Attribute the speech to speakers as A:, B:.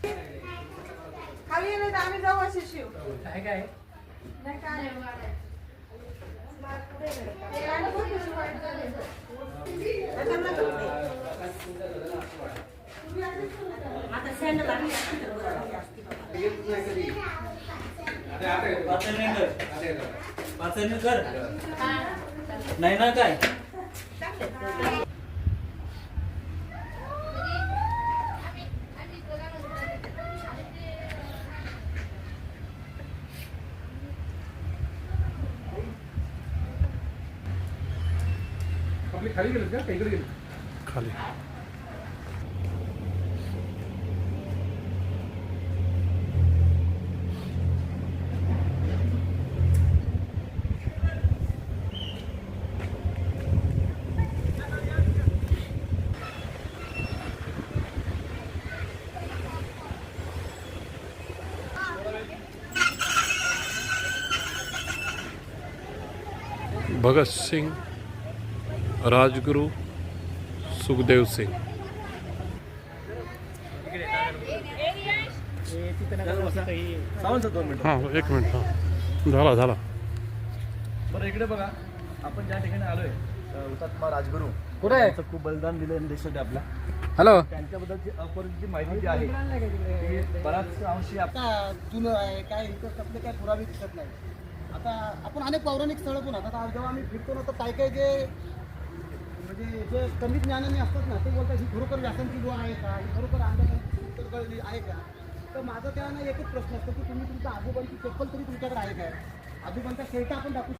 A: खाली येणार तर आम्ही जाऊ असे शिव.
B: काय काय
A: नाही काय
C: आता सँडल आम्ही
B: कर नाही ना काय
D: आपली खाली गेलं का इकडे गेलं
E: खाली भगत सिंह, राजगुरु, सुखदेव सिंह. हां एक मिनिट हां झाला
F: बरं इकडे बघा आपण ज्या ठिकाणी आलोय हुतात्मा राजगुरू
B: कुठे आहे?
F: त्यांचं खूप बलिदान दिलं देशासाठी आपल्या
B: हॅलो
F: त्यांच्याबद्दलची अपरिचित माहिती जी आहे ती बराच अंशी
G: आता जुनं आहे काय इथं आपले काय पुरावे दिसत नाही. आता आपण अनेक पौराणिक स्थळं पण आता जेव्हा आम्ही फिरतो ना तर काय काय जे म्हणजे जे कमी ज्ञानाने असतात ना ते बोलतात ही खरोखर व्यासांची गुहा आहे का, ही खरोखर अंधारी आहे का. तर माझा त्यांना एकच प्रश्न असतो की तुम्ही तुमच्या आजोबांची चप्पल तरी तुमच्याकडे आहे काय, आजोबांचा शर्ट आपण दाखवू